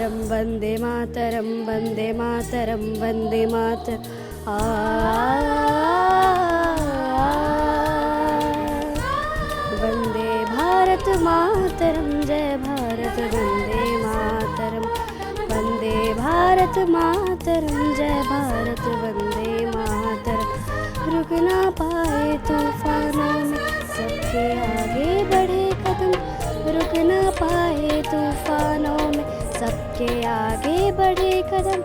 मातरम वंदे मातरम वंदे मातरम वंदे मातरम वंदे भारत मातरम जय भारत वंदे मातरम वंदे भारत मातरम जय भारत वंदे मातरम रुक ना पाए तूफानों में सबके आगे बढ़े कदम रुक ना पाए तूफानों में सबके आगे बढ़े कदम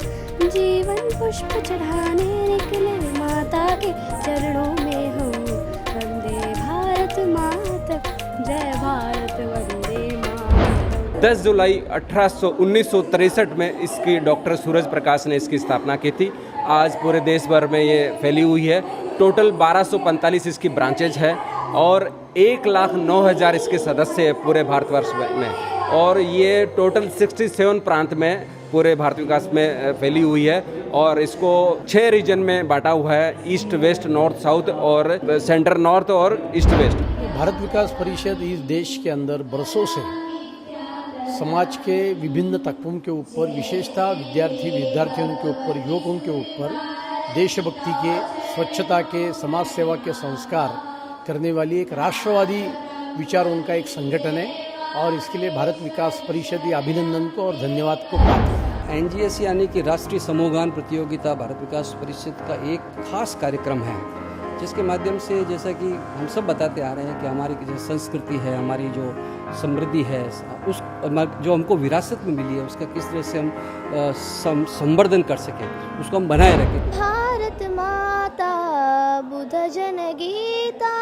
जीवन पुष्प चढ़ाने निकले माता के चरणों में हम वंदे भारत मातरम जय भारत वंदे मातरम। 10 जुलाई 1963 में इसकी डॉक्टर सूरज प्रकाश ने इसकी स्थापना की थी। आज पूरे देश भर में ये फैली हुई है। टोटल 1245 इसकी ब्रांचेज है और 1,09,000 इसके सदस्य हैं पूरे भारतवर्ष में और ये टोटल 67 प्रांत में पूरे भारत विकास में फैली हुई है और इसको 6 रीजन में बांटा हुआ है, ईस्ट वेस्ट नॉर्थ साउथ और सेंटर नॉर्थ और ईस्ट वेस्ट। भारत विकास परिषद इस देश के अंदर बरसों से समाज के विभिन्न तत्वों के ऊपर, विशेषतः विद्यार्थियों के ऊपर, युवकों के ऊपर देशभक्ति के, स्वच्छता के, समाज सेवा के संस्कार करने वाली एक राष्ट्रवादी विचारों का एक संगठन है और इसके लिए भारत विकास परिषद ये अभिनंदन को और धन्यवाद को पात्र है। NGS यानी कि राष्ट्रीय समूहगान प्रतियोगिता भारत विकास परिषद का एक खास कार्यक्रम है जिसके माध्यम से, जैसा कि हम सब बताते आ रहे हैं कि हमारी जो संस्कृति है, हमारी जो समृद्धि है, उस जो हमको विरासत में मिली है उसका किस तरह से हम संवर्धन कर सकें, उसको हम बनाए रखें। भारत माता बुद्ध जन गीता,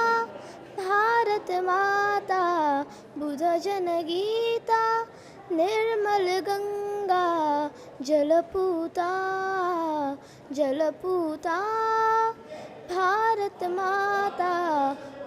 भारत माता बुद्ध जन गीता, निर्मल गंगा जलपूता जलपूता, भारत माता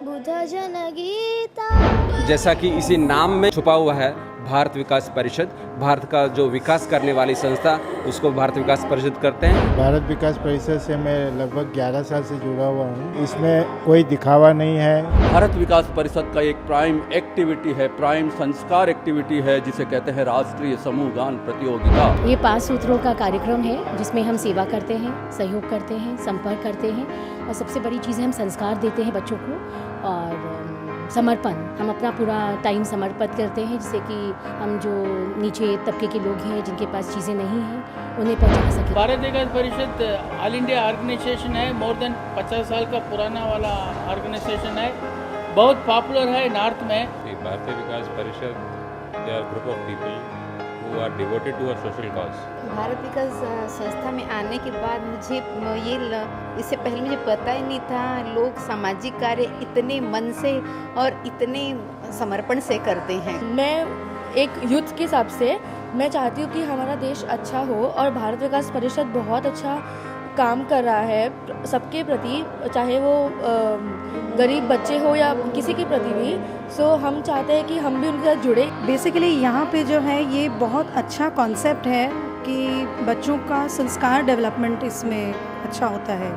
बुद्ध जन गीता। जैसा कि इसी नाम में छुपा हुआ है भारत विकास परिषद, भारत का जो विकास करने वाली संस्था उसको भारत विकास परिषद करते हैं। भारत विकास परिषद से मैं लगभग 11 साल से जुड़ा हुआ हूँ। इसमें कोई दिखावा नहीं है। भारत विकास परिषद का एक प्राइम एक्टिविटी है, प्राइम संस्कार एक्टिविटी है जिसे कहते हैं राष्ट्रीय समूह गान प्रतियोगिता। ये 5 सूत्रों का कार्यक्रम है जिसमें हम सेवा करते हैं, सहयोग करते हैं, संपर्क करते हैं और सबसे बड़ी चीज़ है हम संस्कार देते हैं बच्चों को और समर्पण, हम अपना पूरा टाइम समर्पित करते हैं जिससे कि हम जो नीचे तबके के लोग हैं जिनके पास चीज़ें नहीं हैं उन्हें पहुंचा सकें। भारत विकास परिषद ऑल इंडिया ऑर्गेनाइजेशन है, मोर देन 50 साल का पुराना वाला ऑर्गेनाइजेशन है, बहुत पॉपुलर है नॉर्थ में। Bharatiya Vikas Parishad they are group of people who are devoted to a social cause. Bharat Vikas Sanstha में आने के बाद मुझे इससे पहले मुझे पता ही नहीं था लोग सामाजिक कार्य इतने मन से और इतने समर्पण से करते हैं। मैं एक यूथ के हिसाब से मैं चाहती हूँ कि हमारा देश अच्छा हो और भारत विकास परिषद बहुत अच्छा काम कर रहा है सबके प्रति, चाहे वो गरीब बच्चे हो या किसी के प्रति भी। सो हम चाहते हैं कि हम भी उनके साथ जुड़े। बेसिकली यहाँ पे जो है ये बहुत अच्छा कॉन्सेप्ट है कि बच्चों का संस्कार डेवलपमेंट इसमें अच्छा होता है,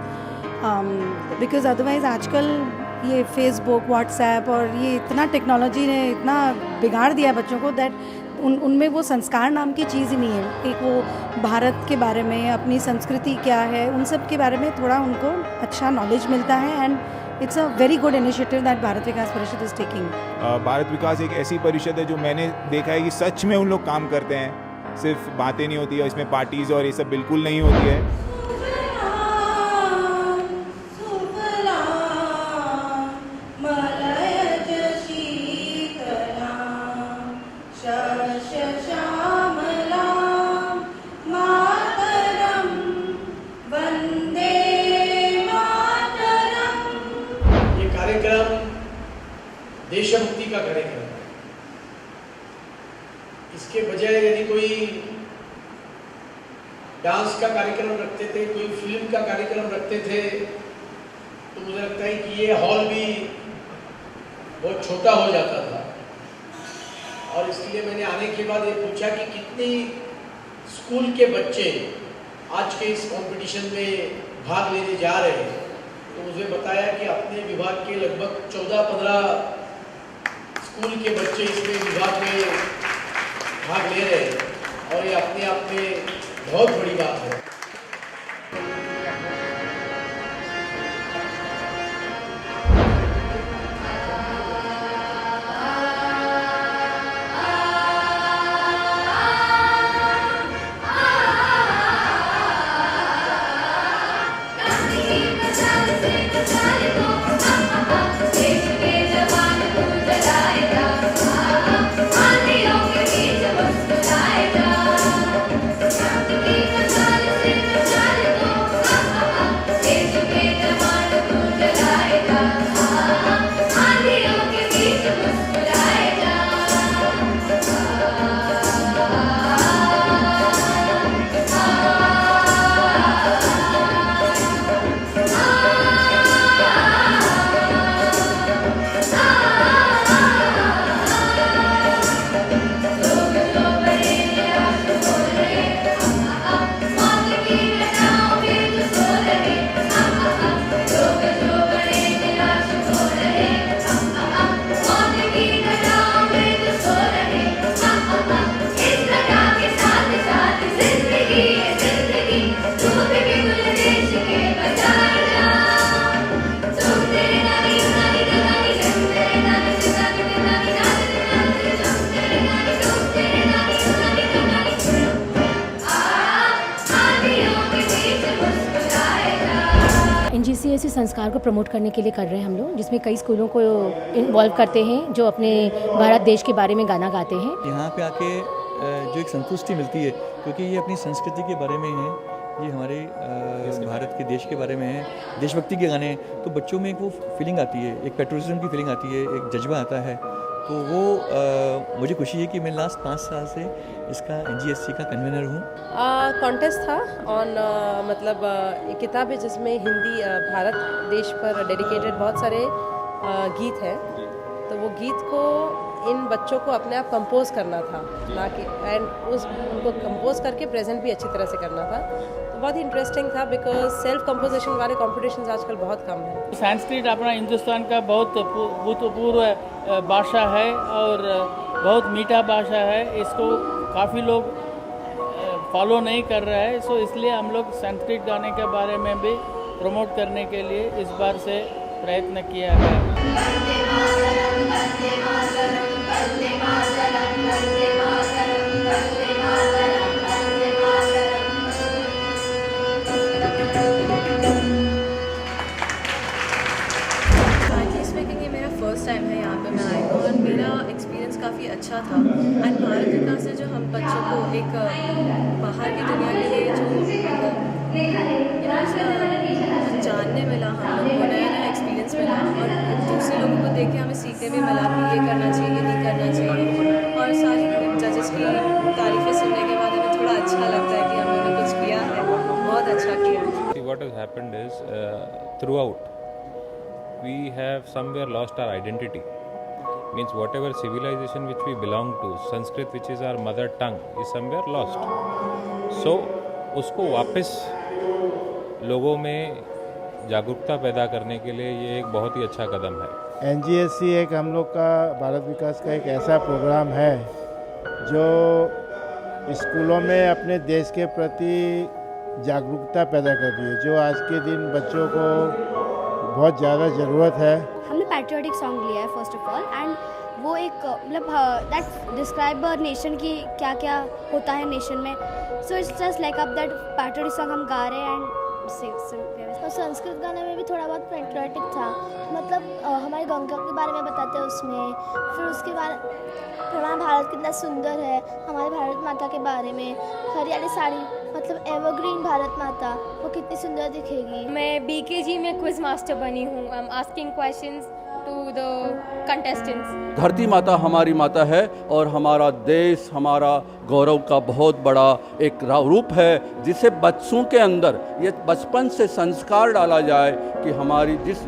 बिकॉज़ अदरवाइज़ आजकल ये फेसबुक, व्हाट्सएप और ये इतना टेक्नोलॉजी ने इतना बिगाड़ दिया बच्चों को दैट उनमें वो संस्कार नाम की चीज़ ही नहीं है। एक वो भारत के बारे में, अपनी संस्कृति क्या है, उन सब के बारे में थोड़ा उनको अच्छा नॉलेज मिलता है and it's a very good initiative that Bharat Vikas Parishad is taking. Bharat विकास एक ऐसी परिषद है जो मैंने देखा है कि सच में उन लोग काम करते हैं, सिर्फ बातें नहीं होती है, इसमें पार्टीज और ये सब बिल्कुल नहीं होती है। देशभक्ति का कार्यक्रम, इसके बजाय यदि कोई डांस का कार्यक्रम रखते थे, कोई फिल्म का कार्यक्रम रखते थे, तो मुझे लगता है कि ये हॉल भी बहुत छोटा हो जाता था। और इसलिए मैंने आने के बाद ये पूछा कि कितनी स्कूल के बच्चे आज के इस कंपटीशन में भाग लेने जा रहे हैं, तो मुझे बताया कि अपने विभाग के लगभग 14-15 स्कूल के बच्चे इसमें विभाग में भाग ले रहे हैं और ये अपने भारत में बहुत बड़ी बात है। NGCSE संस्कार को प्रमोट करने के लिए कर रहे हैं हम लोग, जिसमें कई स्कूलों को इन्वॉल्व करते हैं जो अपने भारत देश के बारे में गाना गाते हैं। यहाँ पे आके जो एक संतुष्टि मिलती है, क्योंकि ये अपनी संस्कृति के बारे में है, ये हमारे भारत के देश के बारे में है, देशभक्ति के गाने हैं, तो बच्चों में एक वो फीलिंग आती है, एक पेट्रियटिज्म की फीलिंग आती है, एक जज्बा आता है। तो वो मुझे खुशी है कि मैं लास्ट 5 साल से इसका NGSC का कन्वीनर हूँ। कॉन्टेस्ट था ऑन मतलब एक किताब है जिसमें हिंदी भारत देश पर डेडिकेटेड बहुत सारे गीत हैं, तो वो गीत को इन बच्चों को अपने आप कंपोज करना था, ना कि उनको कंपोज करके प्रेजेंट भी अच्छी तरह से करना था। तो बहुत ही इंटरेस्टिंग था, बिकॉज सेल्फ कंपोजिशन वाले कॉम्पिटिशन्स आजकल बहुत कम है। संस्कृत अपना हिंदुस्तान का बहुत भूतपूर्व भाषा है और बहुत मीठा भाषा है, इसको काफ़ी लोग फॉलो नहीं कर रहा है, सो इसलिए हम लोग संस्कृत गाने के बारे में भी प्रमोट करने के लिए इस बार से प्रयत्न किया है। फर्स्ट टाइम है यहाँ पे मैं आई हूँ और मेरा एक्सपीरियंस काफ़ी अच्छा था। एंड भारत विकास से जो हम बच्चों को एक बाहर की दुनिया के लिए जो जानने मिला, हम लोग को नया नया एक्सपीरियंस मिला और दूसरे लोगों को देख के हमें सीखने भी मिला कि ये करना चाहिए, ये नहीं करना चाहिए। और सारी जजेस की तारीफ़ें सुनने के बाद हमें थोड़ा अच्छा लगता है कि हमने कुछ किया है, बहुत अच्छा किया। What has happened is throughout we have somewhere lost our identity. Means whatever civilization which we belong to, Sanskrit which is our mother tongue, is somewhere lost. So उसको वापस लोगों में जागरूकता पैदा करने के लिए ये एक बहुत ही अच्छा कदम है। NGSC एक हम लोग का भारत विकास का एक ऐसा प्रोग्राम है जो स्कूलों में अपने देश के प्रति जागरूकता पैदा कर रही है, जो आज के दिन बच्चों को बहुत ज़्यादा ज़रूरत है। हमने पैट्रियोटिक सॉन्ग लिया है फर्स्ट ऑफ ऑल, एंड वो एक मतलब दैट डिस्क्राइब अ नेशन की क्या क्या होता है नेशन में। So it's just like up that patriotic song हम गा रहे हैं एंड और संस्कृत गाने में भी थोड़ा बहुत पैट्रियोटिक था, मतलब हमारे गंगा के बारे में बताते हैं उसमें। फिर उसके बाद हमारा भारत कितना सुंदर है, हमारे भारत माता के बारे में, हरियाली साड़ी मतलब एवरग्रीन भारत माता वो कितनी सुंदर दिखेगी। मैं BKG में क्विज मास्टर बनी हूँ। I am asking questions to the contestants. धरती माता हमारी माता है और हमारा देश हमारा गौरव का बहुत बड़ा एक रूप है, जिसे बच्चों के अंदर ये बचपन से संस्कार डाला जाए कि हमारी जिस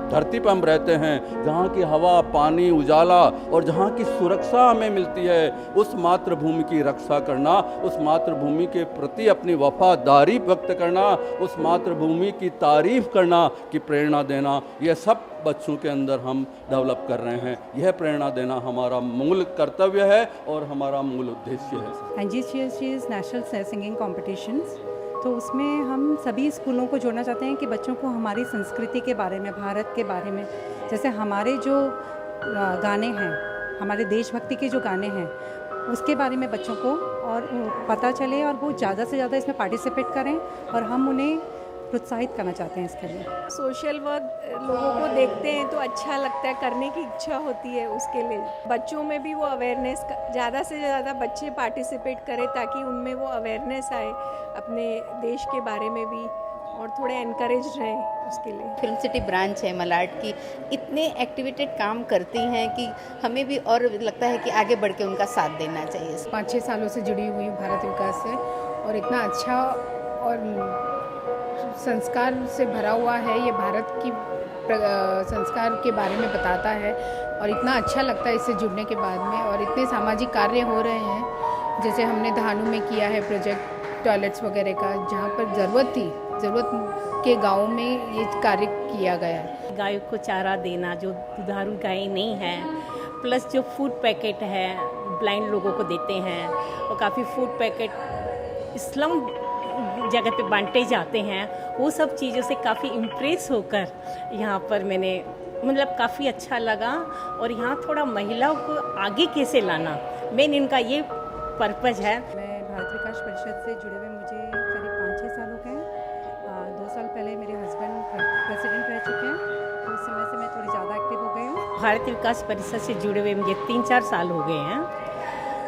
धरती पर हम रहते हैं, जहाँ की हवा, पानी, उजाला और जहाँ की सुरक्षा हमें मिलती है, उस मातृभूमि की रक्षा करना, उस मातृभूमि के प्रति अपनी वफादारी व्यक्त करना, उस मातृभूमि की तारीफ करना, की प्रेरणा देना, यह सब बच्चों के अंदर हम डेवलप कर रहे हैं। यह प्रेरणा देना हमारा मूल कर्तव्य है और हमारा मूल उद्देश्य है। NGCS नेशनल सिंगिंग कॉम्पिटिशन्स, तो उसमें हम सभी स्कूलों को जोड़ना चाहते हैं कि बच्चों को हमारी संस्कृति के बारे में, भारत के बारे में, जैसे हमारे जो गाने हैं, हमारे देशभक्ति के जो गाने हैं, उसके बारे में बच्चों को और पता चले और वो ज़्यादा से ज़्यादा इसमें पार्टिसिपेट करें और हम उन्हें प्रोत्साहित करना चाहते हैं इसके लिए। सोशल वर्क लोगों को देखते हैं तो अच्छा लगता है, करने की इच्छा होती है उसके लिए। बच्चों में भी वो अवेयरनेस, ज़्यादा से ज़्यादा बच्चे पार्टिसिपेट करें ताकि उनमें वो अवेयरनेस आए अपने देश के बारे में भी और थोड़े एनकरेज रहे उसके लिए। फिल्म सिटी ब्रांच है मलाड की, इतने एक्टिवेटेड काम करती हैं कि हमें भी और लगता है कि आगे बढ़ के उनका साथ देना चाहिए। 5-6 सालों से जुड़ी हुई हूँ भारत विकास से और इतना अच्छा और संस्कार से भरा हुआ है, ये भारत की संस्कार के बारे में बताता है और इतना अच्छा लगता है इससे जुड़ने के बाद में। और इतने सामाजिक कार्य हो रहे हैं, जैसे हमने धानु में किया है प्रोजेक्ट टॉयलेट्स वगैरह का, जहाँ पर ज़रूरत के गाँव में ये कार्य किया गया है। गायों को चारा देना, जो दुधारू गायें नहीं हैं, प्लस जो फूड पैकेट है ब्लाइंड लोगों को देते हैं और काफ़ी फूड पैकेट स्लम जगह पे बांटे जाते हैं, वो सब चीज़ों से काफ़ी इम्प्रेस होकर यहाँ पर मैंने मतलब काफ़ी अच्छा लगा। और यहाँ थोड़ा महिलाओं को आगे कैसे लाना, मेन इनका ये पर्पज़ है। मैं भारत विकास परिषद से जुड़े हुए मुझे करीब 5-6 साल हो गए हैं। 2 साल पहले मेरे हस्बैंड प्रेसिडेंट रह चुके हैं, तो उस समय से मैं थोड़ी ज़्यादा एक्टिव हो गई हूँ। भारत विकास परिषद से जुड़े हुए मुझे 3-4 साल हो गए हैं।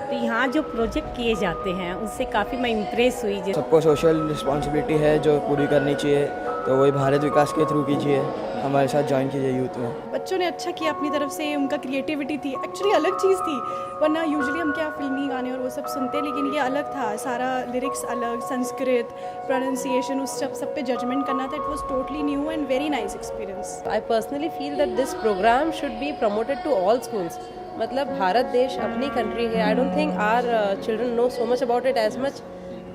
तो यहाँ जो प्रोजेक्ट किए जाते हैं उससे काफ़ी मैं इम्प्रेस हुई। सबको सोशल रिस्पॉन्सिबिलिटी है जो पूरी करनी चाहिए, तो वही भारत विकास के थ्रू कीजिए, हमारे साथ ज्वाइन कीजिए यूथ में। बच्चों ने अच्छा किया अपनी तरफ से, उनका क्रिएटिविटी थी, एक्चुअली अलग चीज़ थी, वरना यूजुअली हम क्या फिल्मी गाने और वो सब सुनते, लेकिन ये अलग था, सारा लिरिक्स अलग, संस्कृत, प्रोनाउंसिएशन, उस सब पे जजमेंट करना था। It was totally new and very nice experience. I personally feel that this programme should be promoted to all schools. मतलब भारत देश अपनी कंट्री है, I don't think our children know so much about it as much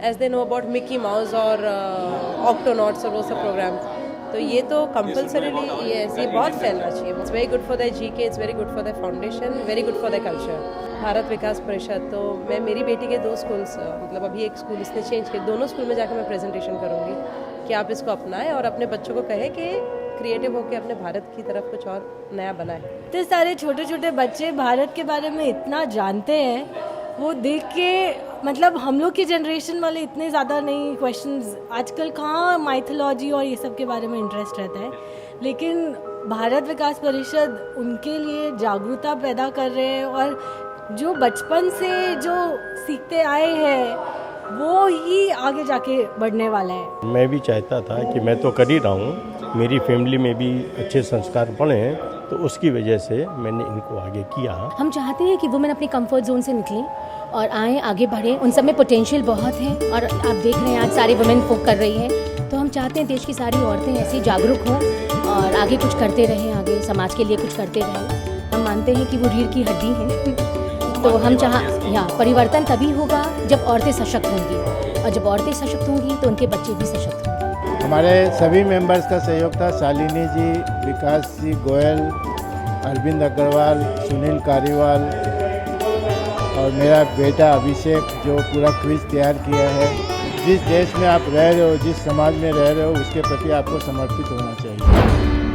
as they know about Mickey Mouse और Octonauts और वो सब programme. तो ये तो कंपल्सरीली ये बहुत फैलना चाहिए। It's very good for the GK, it's very good for the foundation, very good for the culture. Bharat Vikas Parishad, तो मैं मेरी बेटी के 2 स्कूल्स, मतलब अभी एक स्कूल इसने चेंज किया, दोनों स्कूल में जाकर मैं प्रेजेंटेशन करूँगी कि आप इसको अपनाएं और अपने बच्चों को कहें कि क्रिएटिव होकर अपने भारत की तरफ कुछ और नया बनाएं। इतने सारे छोटे छोटे बच्चे भारत के बारे में इतना जानते हैं, वो देख के मतलब हम लोग की जनरेशन वाले इतने ज़्यादा नहीं क्वेश्चंस, आजकल कहाँ माइथोलॉजी और ये सब के बारे में इंटरेस्ट रहता है, लेकिन भारत विकास परिषद उनके लिए जागरूकता पैदा कर रहे हैं और जो बचपन से जो सीखते आए हैं वो ही आगे जाके बढ़ने वाला है। मैं भी चाहता था कि मैं तो कर ही रहा हूँ, मेरी फैमिली में भी अच्छे संस्कार पड़े हैं, तो उसकी वजह से मैंने इनको आगे किया। हम चाहते हैं कि वुमेन अपनी कंफर्ट जोन से निकलें और आएँ, आगे बढ़ें। उन सब में पोटेंशियल बहुत है और आप देख रहे हैं आज सारी वुमेन फोक कर रही हैं। तो हम चाहते हैं देश की सारी औरतें ऐसी जागरूक हों और आगे कुछ करते रहें, आगे समाज के लिए कुछ करते रहें। हम मानते हैं कि वो रीढ़ की हड्डी हैं, तो हम यहाँ परिवर्तन तभी होगा जब औरतें सशक्त होंगी और जब औरतें सशक्त होंगी तो उनके बच्चे भी सशक्त होंगे। हमारे सभी मेंबर्स का सहयोग था, शालिनी जी, विकास जी गोयल, अरविंद अग्रवाल, सुनील कारीवाल और मेरा बेटा अभिषेक, जो पूरा क्विज तैयार किया है। जिस देश में आप रह रहे हो, जिस समाज में रह रहे हो, उसके प्रति आपको समर्पित होना चाहिए।